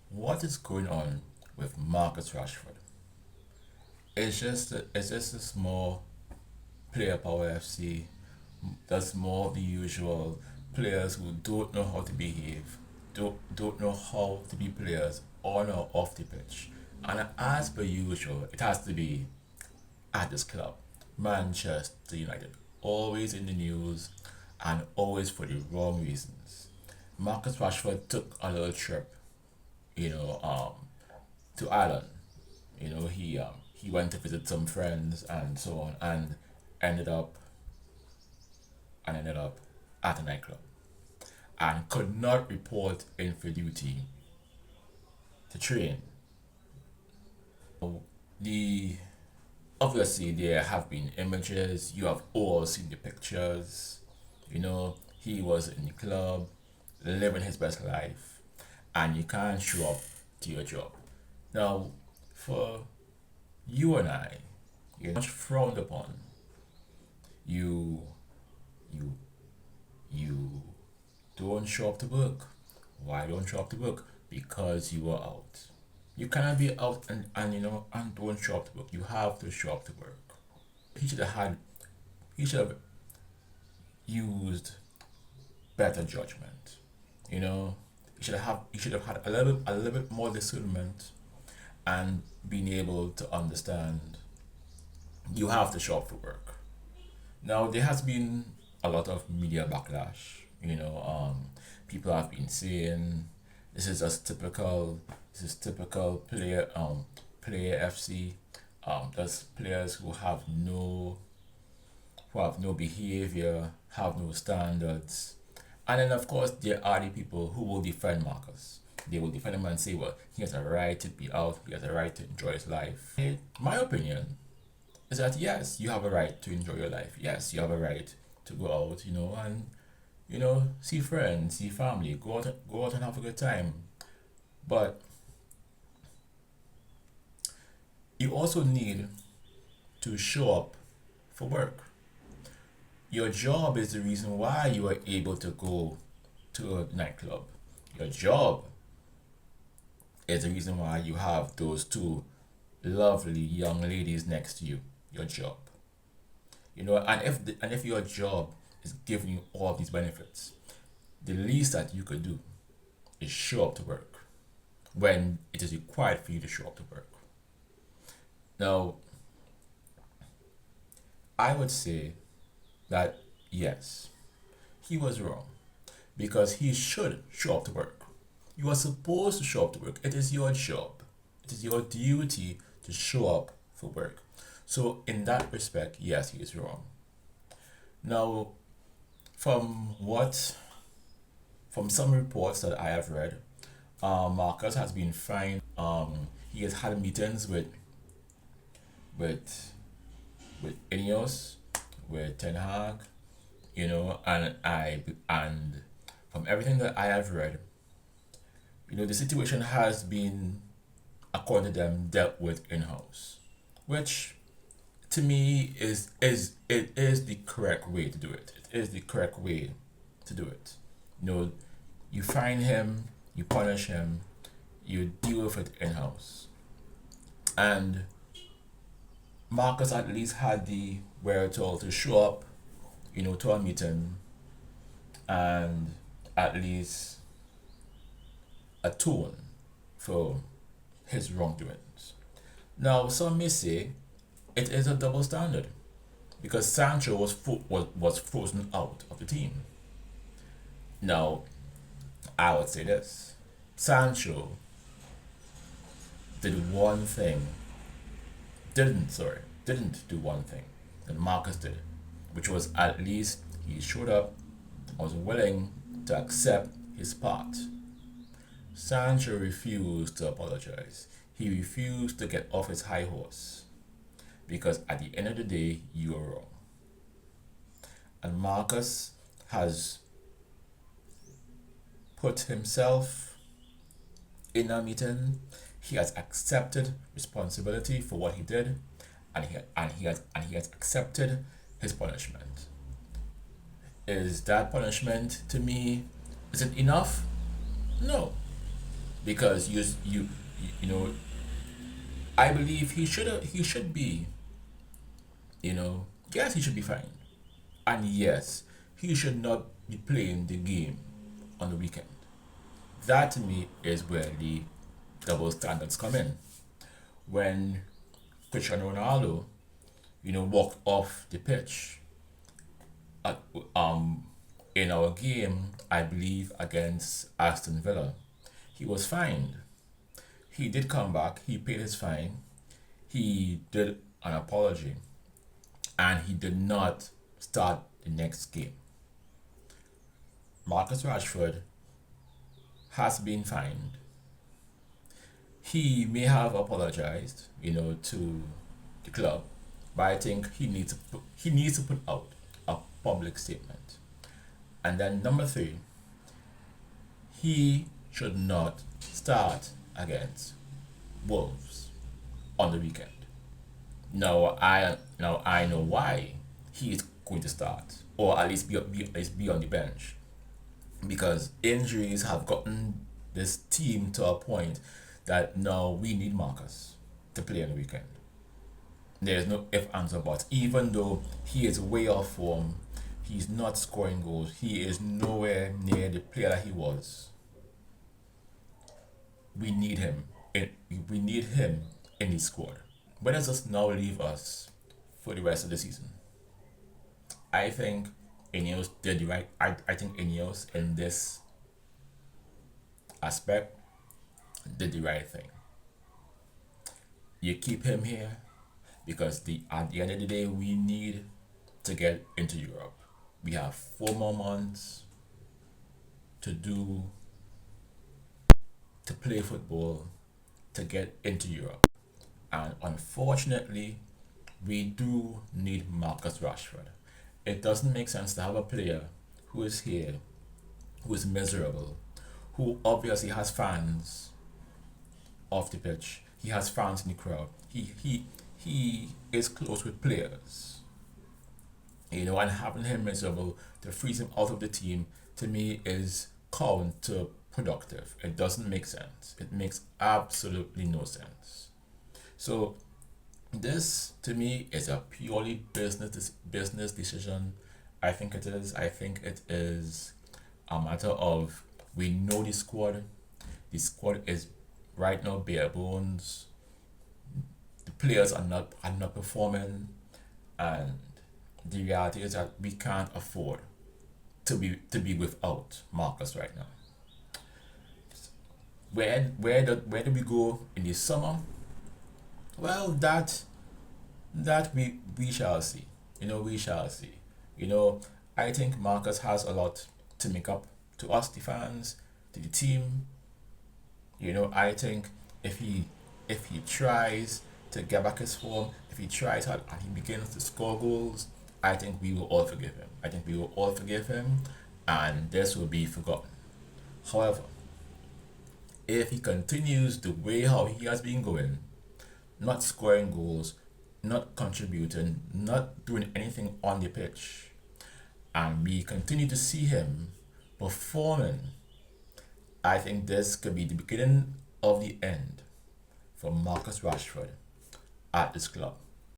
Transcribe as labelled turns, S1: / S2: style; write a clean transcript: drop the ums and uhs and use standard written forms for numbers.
S1: What is going on with Marcus Rashford? It's just a small player power FC. That's more of the usual players who don't know how to behave, don't know how to be players on or off the pitch. And as per usual, it has to be at this club, Manchester United, always in the news and always for the wrong reasons. Marcus Rashford took a little trip, you know, to Ireland. He went to visit some friends and so on, and ended up ended up at a nightclub and could not report in for duty to train. The Obviously there have been images. You have all seen the pictures. He was in the club, living his best life, and you can't show up to your job. Now, for you and I, it's much frowned upon. You, you, you don't show up to work. Why don't you show up to work? Because you are out. You cannot be out and don't show up to work. You have to show up to work. He should have had he should have used better judgment. You know, he should have had a little bit more discernment and been able to understand you have to show up for work. Now there has been a lot of media backlash. People have been saying this is just typical. This is typical player FC. There's players who have no behavior, have no standards, and then of course there are the people who will defend Marcus. They will defend him and say, well, he has a right to be out. He has a right to enjoy his life. My opinion is that yes, you have a right to enjoy your life. Yes, you have a right to go out, and see friends, see family, go out and have a good time. But you also need to show up for work. Your job is the reason why you are able to go to a nightclub. Your job is the reason why you have those two lovely young ladies next to you. Your job. And if your job is giving you all these benefits, the least that you could do is show up to work when it is required for you to show up to work. Now, I would say that yes, he was wrong because he should show up to work. You are supposed to show up to work. It is your job. It is your duty to show up for work. So in that respect, yes, he is wrong. Now, from what from some reports that I have read, Marcus has been fined. He has had meetings with INEOS, with Ten Hag, and from everything that I have read, the situation has been, according to them, dealt with in house, which to me is the correct way to do it. It is the correct way to do it. You find him, you punish him, you deal with it in house, and Marcus at least had the wherewithal to show up, to a meeting and at least atone for his wrongdoings. Now, some may say it is a double standard because Sancho was frozen out of the team. Now, I would say this: Sancho did one thing, didn't do one thing that Marcus did, which was at least he showed up and was willing to accept his part. Sancho refused to apologize. He refused to get off his high horse because at the end of the day, you are wrong. And Marcus has put himself in a meeting. He has accepted responsibility for what he did, and he has accepted his punishment. Is that punishment, to me, is it enough? No. because you know, I believe he should be, yes, he should be fine, and yes, he should not be playing the game on the weekend. That to me is where the double standards come in. When Cristiano Ronaldo, walked off the pitch at, in our game, I believe against Aston Villa, he was fined. He did come back. He paid his fine. He did an apology, and he did not start the next game. Marcus Rashford has been fined. He may have apologized, to the club, but I think he needs to put out a public statement. And then number three, he should not start against Wolves on the weekend. Now I know why he is going to start, or at least be on the bench, because injuries have gotten this team to a point that now we need Marcus to play on the weekend. There's no if, ands, or buts. Even though he is way off form, he's not scoring goals. He is nowhere near the player that he was. We need him. We need him in the squad. Where does this now leave us for the rest of the season? I think INEOS did the right. I think INEOS in this aspect did the right thing. You keep him here because at the end of the day we need to get into Europe. We have 4 more months to do to play football to get into Europe. And unfortunately, we do need Marcus Rashford. It doesn't make sense to have a player who is here, who is miserable, who obviously has fans off the pitch. He has fans in the crowd. He is close with players. And having him miserable to freeze him out of the team to me is counterproductive. It doesn't make sense. It makes absolutely no sense. So this to me is a purely business decision. I think it is. I think it is a matter of we know the squad. The squad is right now bare bones. The players are not performing, and the reality is that we can't afford to be without Marcus right now. Where do we go in the summer? Well, that we shall see. We shall see. You know, I think Marcus has a lot to make up to us, the fans, to the team. I think if he tries to get back his form, if he tries hard and he begins to score goals, I think we will all forgive him. I think we will all forgive him, and this will be forgotten. However, if he continues the way how he has been going, not scoring goals, not contributing, not doing anything on the pitch, and we continue to see him performing, I think this could be the beginning of the end for Marcus Rashford at this club.